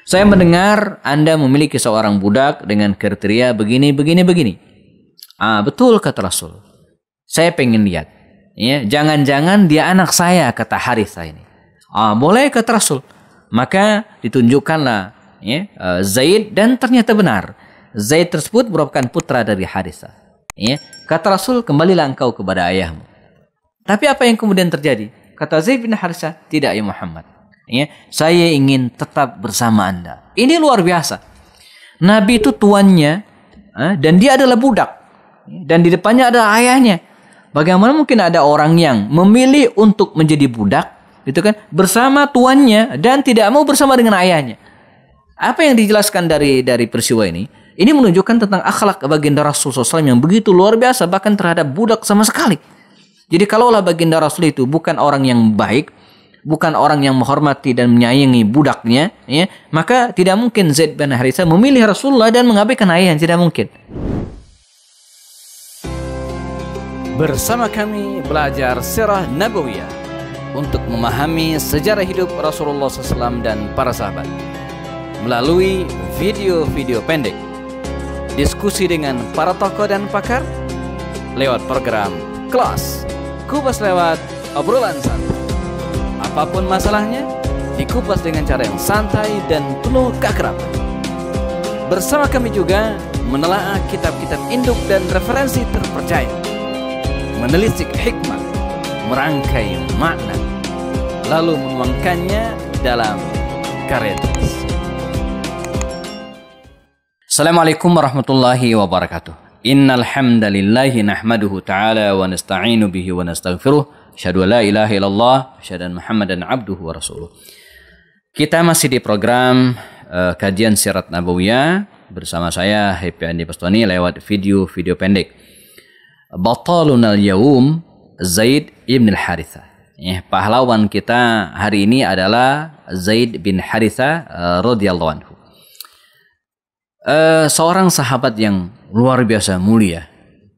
Saya mendengar Anda memiliki seorang budak dengan kriteria begini. Betul kata Rasul. Saya pengen lihat. Ya, jangan-jangan dia anak saya kata Harithah ini. Boleh kata Rasul. Maka ditunjukkanlah ya, Zaid dan ternyata benar. Zaid tersebut merupakan putra dari Harithah. Ya, kata Rasul, kembalilah engkau kepada ayahmu. Tapi apa yang kemudian terjadi? Kata Zaid bin Harithah, tidak ya Muhammad. Ya, saya ingin tetap bersama Anda. Ini luar biasa. Nabi itu tuannya dan dia adalah budak. Dan di depannya ada ayahnya. Bagaimana mungkin ada orang yang memilih untuk menjadi budak, gitu kan, bersama tuannya dan tidak mau bersama dengan ayahnya? Apa yang dijelaskan dari peristiwa ini? Ini menunjukkan tentang akhlak baginda Rasul SAW yang begitu luar biasa, bahkan terhadap budak sama sekali. Jadi kalaulah baginda Rasul itu bukan orang yang baik, bukan orang yang menghormati dan menyayangi budaknya, ya, maka tidak mungkin Zaid bin Harithah memilih Rasulullah dan mengabaikan ayahnya, tidak mungkin. Bersama kami belajar sirah Nabawiyah untuk memahami sejarah hidup Rasulullah SAW dan para sahabat melalui video-video pendek, diskusi dengan para tokoh dan pakar lewat program kelas Kupas lewat obrolan santai. Apapun masalahnya, dikupas dengan cara yang santai dan penuh keakraban. Bersama kami juga menelaah kitab-kitab induk dan referensi terpercaya, menelisik hikmah, merangkai makna, lalu menuangkannya dalam karya tulis. Assalamualaikum warahmatullahi wabarakatuh. Innal hamdalillahi nahmaduhu ta'ala wa nasta'inu bihi wa nastaghfiruh. Asyhadu an la ilaha illallah, asyhadu anna Muhammadan abduhu wa rasuluh. Kita masih di program kajian Sirat Nabawiyah bersama saya Happy Andi Pastoni lewat video-video pendek. Batalunal yaum Zaid ibn al-Harithah. Pahlawan kita hari ini adalah Zaid bin Harithah radhiyallahu anhu. Seorang sahabat yang luar biasa mulia.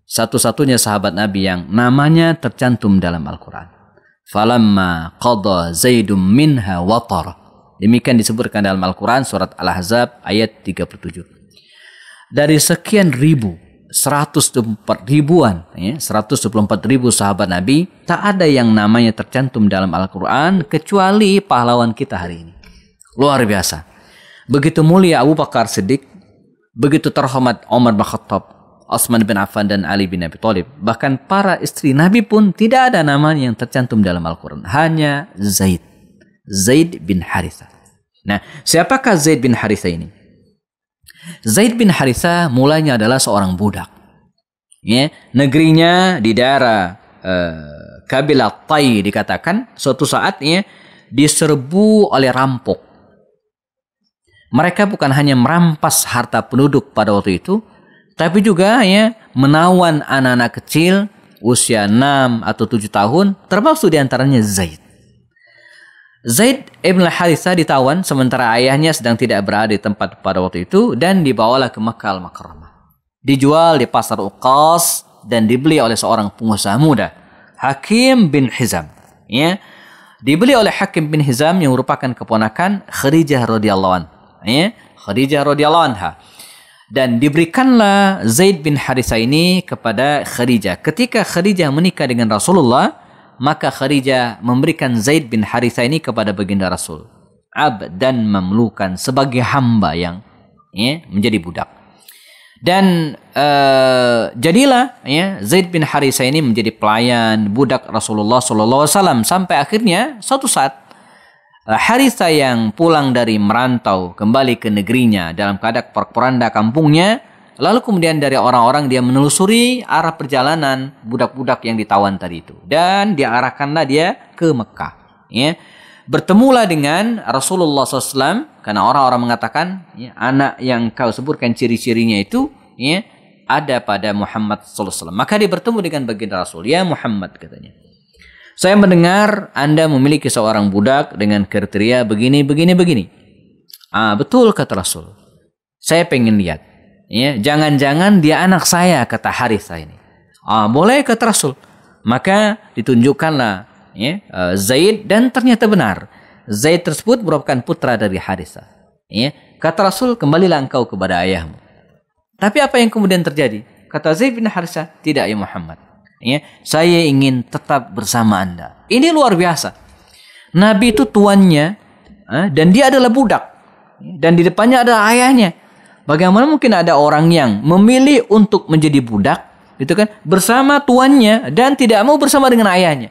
Satu-satunya sahabat Nabi yang namanya tercantum dalam Al-Quran. Falamma qada Zaidum minha watara. Demikian disebutkan dalam Al-Quran surat Al-Ahzab ayat 37. Dari sekian ribu, 124 ribu sahabat Nabi, tak ada yang namanya tercantum dalam Al-Quran kecuali pahlawan kita hari ini. Luar biasa. Begitu mulia Abu Bakar Siddiq, begitu terhormat Umar bin Khattab, Utsman bin Affan dan Ali bin Abi Thalib. Bahkan para istri Nabi pun tidak ada nama yang tercantum dalam Al-Quran. Hanya Zaid. Zaid bin Harithah. Nah, siapakah Zaid bin Harithah ini? Zaid bin Harithah mulanya adalah seorang budak. Ya, negerinya di daerah kabilah Tai dikatakan suatu saat ya, diserbu oleh rampok. Mereka bukan hanya merampas harta penduduk pada waktu itu, tapi juga ya menawan anak-anak kecil usia 6 atau 7 tahun, termasuk diantaranya Zaid. Zaid ibn al-Harithah ditawan sementara ayahnya sedang tidak berada di tempat pada waktu itu dan dibawalah ke Makkah al-Mukarramah. Dijual di pasar Uqas dan dibeli oleh seorang pengusaha muda, Hakim bin Hizam. Ya, dibeli oleh Hakim bin Hizam yang merupakan keponakan Khadijah radhiyallahu anha. Ya, Khadijah radhiyallahu anha. Dan diberikanlah Zaid bin Harithah ini kepada Khadijah. Ketika Khadijah menikah dengan Rasulullah, maka Khadijah memberikan Zaid bin Harithah ini kepada baginda Rasul. Abdan mamlukan, sebagai hamba yang ya, menjadi budak. Dan jadilah ya, Zaid bin Harithah ini menjadi pelayan budak Rasulullah SAW sampai akhirnya suatu saat Harithah yang pulang dari merantau kembali ke negerinya dalam keadaan porak-poranda kampungnya, lalu kemudian dari orang-orang dia menelusuri arah perjalanan budak-budak yang ditawan tadi itu dan diarahkanlah dia ke Mekah. Ya, bertemulah dengan Rasulullah SAW karena orang-orang mengatakan ya, anak yang kau sebutkan ciri-cirinya itu ya, ada pada Muhammad SAW. Maka dia bertemu dengan baginda Rasul. Ya Muhammad katanya, saya mendengar Anda memiliki seorang budak dengan kriteria begini. Betul kata Rasul. Saya pengen lihat. Ya, jangan-jangan dia anak saya kata Harithah ini. Boleh kata Rasul. Maka ditunjukkanlah ya, Zaid dan ternyata benar. Zaid tersebut merupakan putra dari Harithah. Ya, kata Rasul, kembalilah engkau kepada ayahmu. Tapi apa yang kemudian terjadi? Kata Zaid bin Harithah, tidak ya Muhammad. Ya, saya ingin tetap bersama Anda. Ini luar biasa. Nabi itu tuannya, dan dia adalah budak. Dan di depannya ada ayahnya. Bagaimana mungkin ada orang yang memilih untuk menjadi budak, gitu kan, bersama tuannya dan tidak mau bersama dengan ayahnya?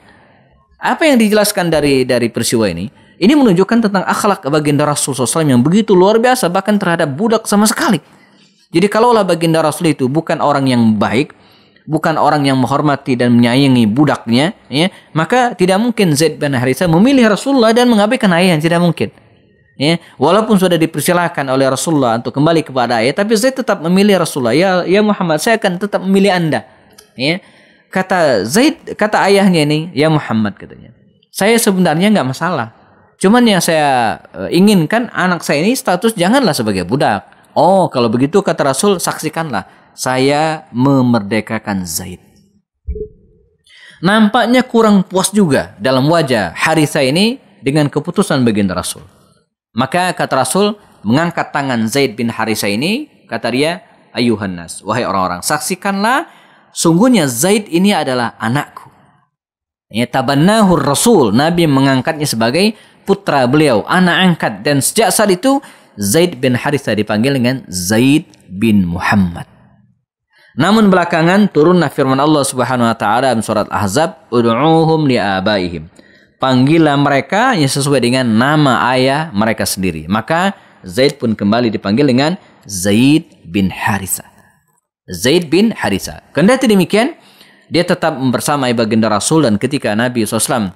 Apa yang dijelaskan dari peristiwa ini? Ini menunjukkan tentang akhlak baginda Rasul SAW yang begitu luar biasa, bahkan terhadap budak sama sekali. Jadi kalaulah baginda Rasul itu bukan orang yang baik, bukan orang yang menghormati dan menyayangi budaknya, ya, maka tidak mungkin Zaid bin Harithah memilih Rasulullah dan mengabaikan ayahnya, tidak mungkin. Ya, walaupun sudah dipersilahkan oleh Rasulullah untuk kembali kepada ayah, tapi Zaid tetap memilih Rasulullah. Ya Muhammad, saya akan tetap memilih Anda. Ya, kata Zaid, kata ayahnya ini, ya Muhammad, katanya, saya sebenarnya nggak masalah. Cuman yang saya inginkan anak saya ini status janganlah sebagai budak. Oh, kalau begitu kata Rasul, saksikanlah saya memerdekakan Zaid. Nampaknya kurang puas juga dalam wajah Harithah ini dengan keputusan baginda Rasul. Maka kata Rasul mengangkat tangan Zaid bin Harithah ini, kata dia, ayuhan nas, wahai orang-orang, saksikanlah sungguhnya Zaid ini adalah anakku. Ya, tabannahu Rasul, Nabi mengangkatnya sebagai putra beliau, anak angkat, dan sejak saat itu Zaid bin Harithah dipanggil dengan Zaid bin Muhammad. Namun belakangan turunlah firman Allah Subhanahu wa taala dalam surat Ahzab, ud'uuhum li'abaihim. Panggillah mereka yang sesuai dengan nama ayah mereka sendiri. Maka Zaid pun kembali dipanggil dengan Zaid bin Harithah. Zaid bin Harithah. Kendati demikian, dia tetap membersamai baginda Rasul, dan ketika Nabi SAW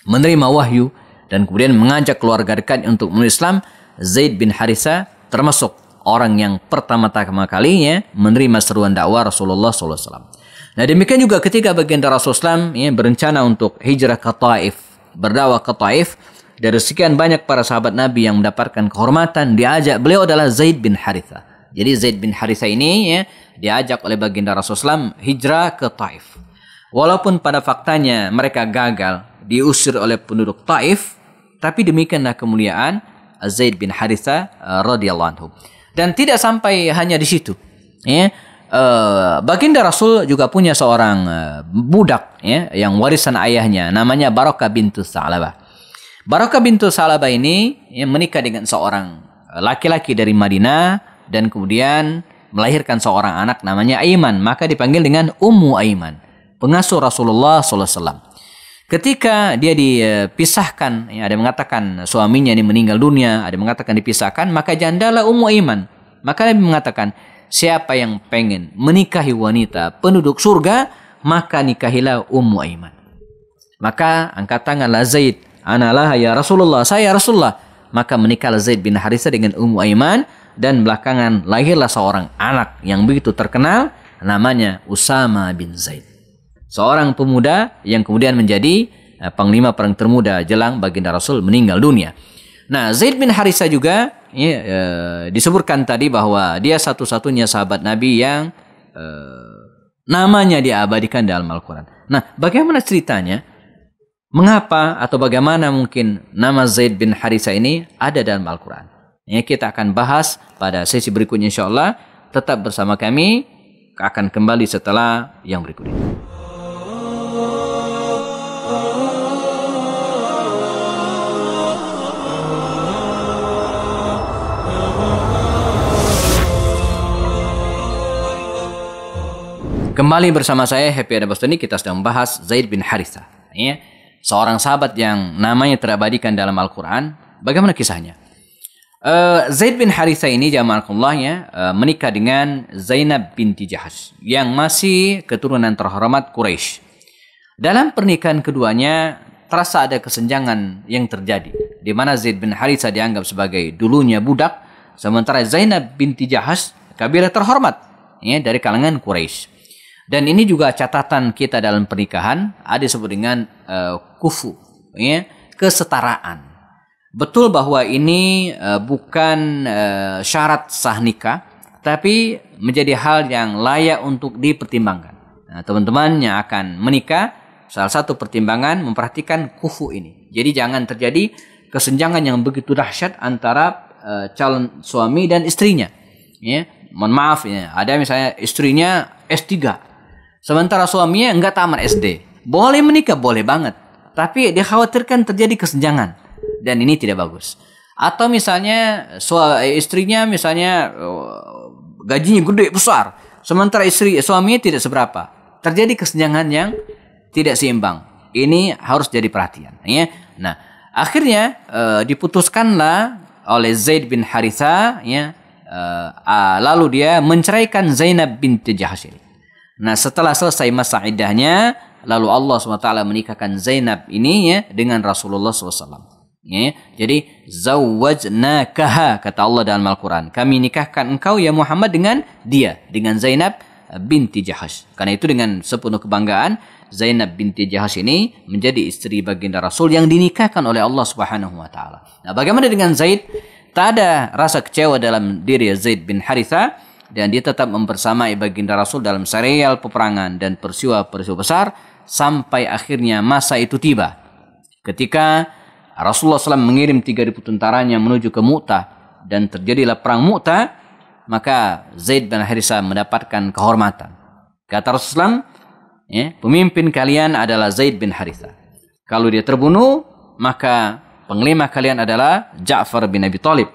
menerima wahyu dan kemudian mengajak keluarga dekat untuk memeluk Islam, Zaid bin Harithah termasuk orang yang pertama-tama kalinya menerima seruan dakwah Rasulullah SAW. Nah, demikian juga ketika baginda Rasulullah SAW berencana untuk hijrah ke Taif, berdakwah ke Taif, dari sekian banyak para sahabat Nabi yang mendapatkan kehormatan, diajak beliau adalah Zaid bin Harithah. Jadi Zaid bin Harithah ini diajak oleh baginda Rasulullah SAW hijrah ke Taif. Walaupun pada faktanya mereka gagal, diusir oleh penduduk Taif, tapi demikianlah kemuliaan Zaid bin Harithah radhiyallahu anhu. Dan tidak sampai hanya di situ. Ya, baginda Rasul juga punya seorang budak, ya, yang warisan ayahnya, namanya Barakah bintu Sa'labah. Barakah bintu Sa'labah ini menikah dengan seorang laki-laki dari Madinah dan kemudian melahirkan seorang anak namanya Aiman, maka dipanggil dengan Ummu Aiman, pengasuh Rasulullah SAW. Ketika dia dipisahkan, ada yang mengatakan suaminya ini meninggal dunia, ada yang mengatakan dipisahkan, maka jandalah Ummu Aiman. Maka Nabi mengatakan, siapa yang pengen menikahi wanita penduduk surga, maka nikahilah Ummu Aiman. Maka angkat tanganlah Zaid, analah ya Rasulullah, saya Rasulullah. Maka menikahlah Zaid bin Harithah dengan Ummu Aiman, dan belakangan lahirlah seorang anak yang begitu terkenal, namanya Usama bin Zaid. Seorang pemuda yang kemudian menjadi panglima perang termuda jelang baginda Rasul meninggal dunia. Nah, Zaid bin Harithah juga disebutkan tadi bahwa dia satu-satunya sahabat Nabi yang namanya diabadikan dalam Al-Quran. Nah, bagaimana ceritanya? Mengapa atau bagaimana mungkin nama Zaid bin Harithah ini ada dalam Al-Quran? Ya, kita akan bahas pada sesi berikutnya insyaAllah. Tetap bersama kami, akan kembali setelah yang berikut ini. Kembali bersama saya Happy Adabastani, kita sedang membahas Zaid bin Harithah, ya, seorang sahabat yang namanya terabadikan dalam Al-Quran. Bagaimana kisahnya? Zaid bin Harithah ini jama'akullahnya menikah dengan Zainab binti Jahash yang masih keturunan terhormat Quraisy. Dalam pernikahan keduanya terasa ada kesenjangan yang terjadi, di mana Zaid bin Harithah dianggap sebagai dulunya budak, sementara Zainab binti Jahash kabilah terhormat, ya, dari kalangan Quraisy. Dan ini juga catatan kita dalam pernikahan, ada disebut dengan kufu, ya, kesetaraan. Betul bahwa ini bukan syarat sah nikah, tapi menjadi hal yang layak untuk dipertimbangkan. Nah, teman-teman yang akan menikah, salah satu pertimbangan memperhatikan kufu ini. Jadi jangan terjadi kesenjangan yang begitu dahsyat antara calon suami dan istrinya. Ya, mohon maaf ya, ada misalnya istrinya S3, sementara suaminya enggak tamat SD. Boleh menikah, boleh banget. Tapi dikhawatirkan terjadi kesenjangan dan ini tidak bagus. Atau misalnya istrinya misalnya gajinya gede besar, sementara suaminya tidak seberapa. Terjadi kesenjangan yang tidak seimbang. Ini harus jadi perhatian. Ya. Nah, akhirnya diputuskanlah oleh Zaid bin Haritha, ya, lalu dia menceraikan Zainab binti Jahsy. Nah, setelah selesai masa iddahnya, lalu Allah SWT menikahkan Zainab ini, ya, dengan Rasulullah SAW. Ya, jadi zawwajnakaha, kata Allah dalam Al-Quran, kami nikahkan engkau ya Muhammad dengan dia, dengan Zainab binti Jahsy. Karena itu dengan sepenuh kebanggaan Zainab binti Jahsy ini menjadi istri baginda Rasul yang dinikahkan oleh Allah Subhanahu wa taala. Nah, bagaimana dengan Zaid? Tak ada rasa kecewa dalam diri Zaid bin Haritha dan dia tetap membersamai baginda Rasul dalam serial peperangan dan peristiwa-peristiwa besar sampai akhirnya masa itu tiba. Ketika Rasulullah SAW mengirim 3.000 tentaranya menuju ke Mu'tah dan terjadilah perang Mu'tah, maka Zaid bin Haritha mendapatkan kehormatan. Kata Rasulullah, ya, pemimpin kalian adalah Zaid bin Haritha. Kalau dia terbunuh, maka panglima kalian adalah Ja'far bin Abi Thalib.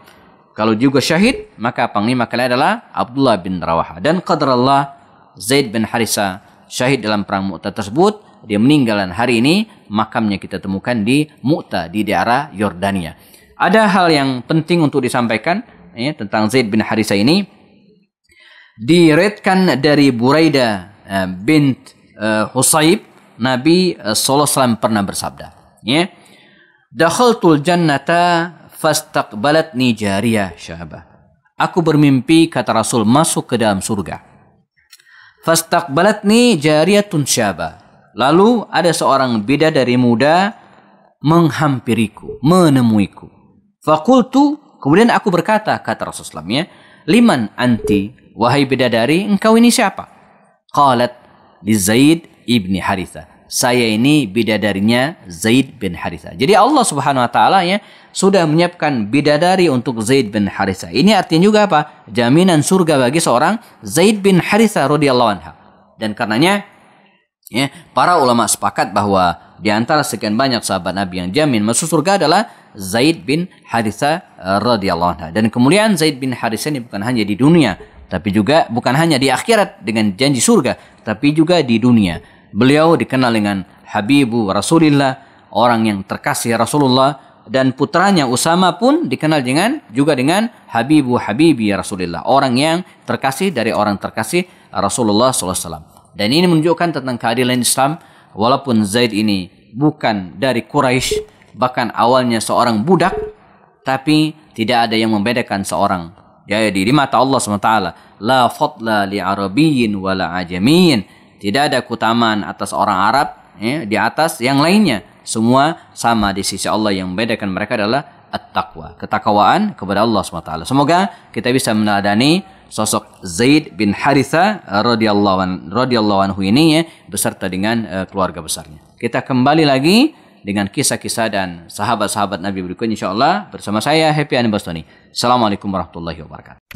Kalau juga syahid, maka panglima kalian adalah Abdullah bin Rawaha. Dan qadarallah, Zaid bin Haritha syahid dalam perang Mu'tah tersebut. Dia meninggal dan hari ini makamnya kita temukan di Mu'tah di daerah Yordania. Ada hal yang penting untuk disampaikan, ya, tentang Zaid bin Haritha ini. Diriwayatkan dari Buraidah bint Husayb, Nabi SAW pernah bersabda, ya, dakhaltul jannata fastaqbalatni jariyah syabah. Aku bermimpi, kata Rasul, masuk ke dalam surga. Fastaqbalatni jariyatun syabah. Lalu ada seorang bidadari muda menghampiriku, menemuiku. Faqultu, kemudian aku berkata, kata Rasulullah, ya, liman anti, wahai bidadari, engkau ini siapa? Qalat li Zaid ibni Haritha. Saya ini bidadarinya Zaid bin Haritha. Jadi Allah Subhanahu wa taala, ya, sudah menyiapkan bidadari untuk Zaid bin Haritha. Ini artinya juga apa? Jaminan surga bagi seorang Zaid bin Haritha radhiyallahu anha. Dan karenanya, ya, para ulama sepakat bahwa di antara sekian banyak sahabat Nabi yang jamin masuk surga adalah Zaid bin Haritha radhiyallahu anha. Dan kemuliaan Zaid bin Haritha ini bukan hanya di dunia, tapi juga bukan hanya di akhirat dengan janji surga, tapi juga di dunia. Beliau dikenal dengan Habibu Rasulillah, orang yang terkasih Rasulullah, dan putranya Usama pun dikenal juga dengan Habibu Habibi Rasulillah, orang yang terkasih dari orang terkasih Rasulullah SAW. Dan ini menunjukkan tentang keadilan Islam. Walaupun Zaid ini bukan dari Quraisy, bahkan awalnya seorang budak, tapi tidak ada yang membedakan seorang, ya, di mata Allah SWT. La fadla li arabiyyin wala ajamiyyin. Tidak ada keutamaan atas orang Arab, ya, di atas yang lainnya. Semua sama di sisi Allah. Yang membedakan mereka adalah at-taqwa, ketakwaan kepada Allah SWT. Semoga kita bisa meneladani sosok Zaid bin Haritha radhiyallahu anhu ini, ya, beserta dengan keluarga besarnya. Kita kembali lagi dengan kisah-kisah dan sahabat-sahabat Nabi berikutnya, insyaallah, bersama saya Happy Ani Bastoni. Assalamualaikum warahmatullahi wabarakatuh.